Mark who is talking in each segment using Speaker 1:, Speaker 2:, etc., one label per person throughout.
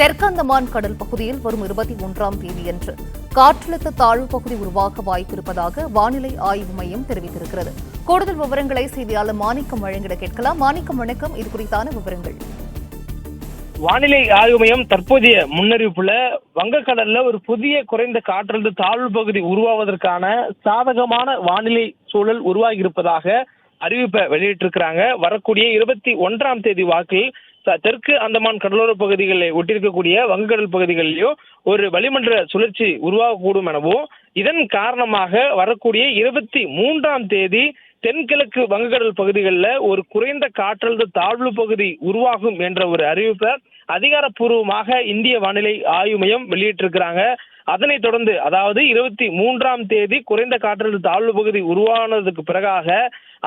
Speaker 1: தெற்கந்தமான் கடல் பகுதியில் வரும் 21ஆம் தேதியன்று காற்றழுத்த தாழ்வு பகுதி உருவாக வாய்ப்பிருப்பதாக வானிலை ஆய்வு மையம் தெரிவித்திருக்கிறது. கூடுதல் விவரங்களை செய்தியாளர் மாணிக்கம் வழங்கிட கேட்கலாம். மாணிக்கம், வணக்கம். இது குறித்தான விவரங்கள்.
Speaker 2: வானிலை ஆய்வு மையம் தற்போதைய முன்னறிவிப்புல வங்கக்கடல்ல ஒரு புதிய குறைந்த காற்றழுத்த தாழ்வு பகுதி உருவாவதற்கான சாதகமான வானிலை சூழல் உருவாகி இருப்பதாக அறிவிப்பை வெளியிட்டிருக்கிறாங்க. வரக்கூடிய 21ஆம் தேதி வாக்கில் தெற்கு அந்தமான் கடலோர பகுதிகளில் ஒட்டியிருக்கக்கூடிய வங்கக்கடல் பகுதிகளிலும் ஒரு வளிமண்டல சுழற்சி உருவாகக்கூடும் எனவும், இதன் காரணமாக வரக்கூடிய 23ஆம் தேதி தென்கிழக்கு வங்கக்கடல் பகுதிகளில் ஒரு குறைந்த காற்றழுத்த தாழ்வு பகுதி உருவாகும் என்ற ஒரு அறிவிப்பை அதிகாரப்பூர்வமாக இந்திய வானிலை ஆய்வு மையம் வெளியிட்டிருக்கிறாங்க. அதனைத் தொடர்ந்து, அதாவது 23ஆம் தேதி குறைந்த காற்றழுத்த தாழ்வு பகுதி உருவானதுக்கு பிறகாக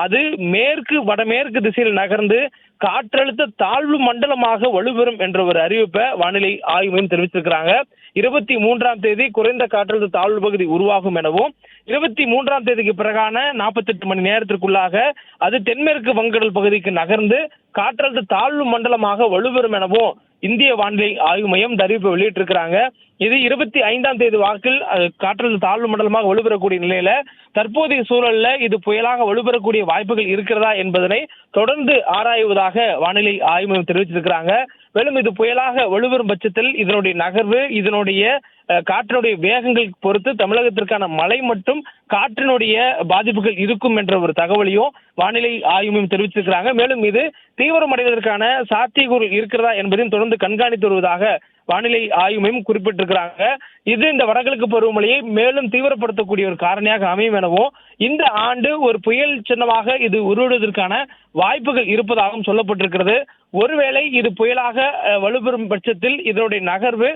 Speaker 2: அது மேற்கு வடமேற்கு திசையில் நகர்ந்து காற்றழுத்த தாழ்வு மண்டலமாக வலுப்பெறும் என்ற ஒரு அறிவிப்பை வானிலை ஆய்வு மையம் தெரிவித்திருக்கிறாங்க. 23ஆம் தேதி குறைந்த காற்றழுத்த தாழ்வு பகுதி உருவாகும் எனவும், 23ஆம் தேதிக்கு பிறகான 48 மணி நேரத்திற்குள்ளாக அது தென்மேற்கு வங்கக்கடல் பகுதிக்கு நகர்ந்து காற்றழுத்த தாழ்வு மண்டலமாக வலுப்பெறும் எனவும் இந்திய வானிலை ஆய்வு மையம் அறிவிப்பை வெளியிட்டிருக்கிறாங்க. இது 25ஆம் தேதி வாக்கில் காற்றழுத்த தாழ்வு மண்டலமாக வலுப்பெறக்கூடிய நிலையில தற்போதைய சூழல்ல இது புயலாக வலுப்பெறக்கூடிய வாய்ப்புகள் இருக்கிறதா என்பதனை தொடர்ந்து ஆராய்வதாக வானிலை ஆய்வு மையம் தெரிவித்திருக்கிறாங்க. மேலும் இது புயலாக வலுப்பெறும் பட்சத்தில் இதனுடைய நகர்வு, இதனுடைய காற்றினுடைய வேகங்கள் பொறுத்து தமிழகத்திற்கான மழை மற்றும் காற்றினுடைய பாதிப்புகள் இருக்கும் என்ற ஒரு தகவலையும் வானிலை ஆய்வு மையம் தெரிவித்திருக்கிறாங்க. மேலும் இது தீவிரமடைவதற்கான சாத்தியக்கூறு இருக்கிறதா என்பதையும் தொடர்ந்து கண்காணித்து வருவதாக வானிலை ஆய்வு மையம் குறிப்பிட்டிருக்கிறாங்க. இது இந்த வடகிழக்கு பருவமழையை மேலும் தீவிரப்படுத்தக்கூடிய ஒரு காரணியாக அமையும் எனவும், இந்த ஆண்டு ஒரு புயல் சின்னமாக இது உருவாவதற்கான வாய்ப்புகள் இருப்பதாகவும் சொல்லப்பட்டிருக்கிறது. ஒருவேளை இது புயலாக வலுப்பெறும் பட்சத்தில் இதனுடைய நகர்வு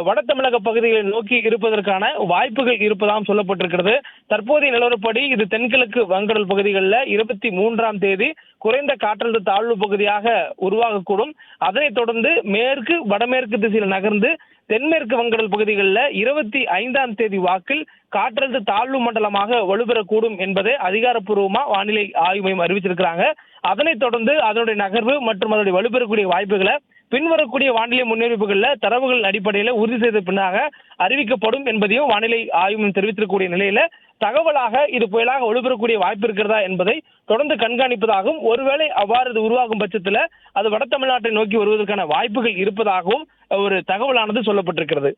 Speaker 2: வட தமிழக பகுதிகளை நோக்கி இருப்பதற்கான வாய்ப்புகள் இருப்பதாகவும் சொல்லப்பட்டிருக்கிறது. தற்போதைய நிலவரப்படி இது தென்கிழக்கு வங்கக்கடல் பகுதிகளில் 23ஆம் தேதி குறைந்த காற்றழுத்த தாழ்வு பகுதியாக உருவாகக்கூடும். அதனைத் தொடர்ந்து மேற்கு வடமேற்கு திசையில் நகர்ந்து தென்மேற்கு வங்கக்கடல் பகுதிகளில் 25ஆம் தேதி வாக்கில் காற்றழுத்த தாழ்வு மண்டலமாக வலுப்பெறக்கூடும் என்பதை அதிகாரப்பூர்வமா வானிலை ஆய்வு மையம் அறிவிச்சிருக்கிறாங்க. அதனைத் தொடர்ந்து அதனுடைய நகர்வு மற்றும் அதனுடைய வலுப்பெறக்கூடிய வாய்ப்புகளை பின்வரக்கூடிய வானிலை முன்னறிவிப்புகளில் தரவுகள் அடிப்படையில் உறுதி செய்த பின்னாக அறிவிக்கப்படும் என்பதையும் வானிலை ஆய்வு மையம் தெரிவித்திருக்கக்கூடிய நிலையில தகவலாக இது புயலாக வலுப்பெறக்கூடிய வாய்ப்பு இருக்கிறதா என்பதை தொடர்ந்து கண்காணிப்பதாகவும், ஒருவேளை அவ்வாறு இது உருவாகும் பட்சத்தில் அது வட தமிழ்நாட்டை நோக்கி வருவதற்கான வாய்ப்புகள் இருப்பதாகவும் ஒரு தகவலானது சொல்லப்பட்டிருக்கிறது.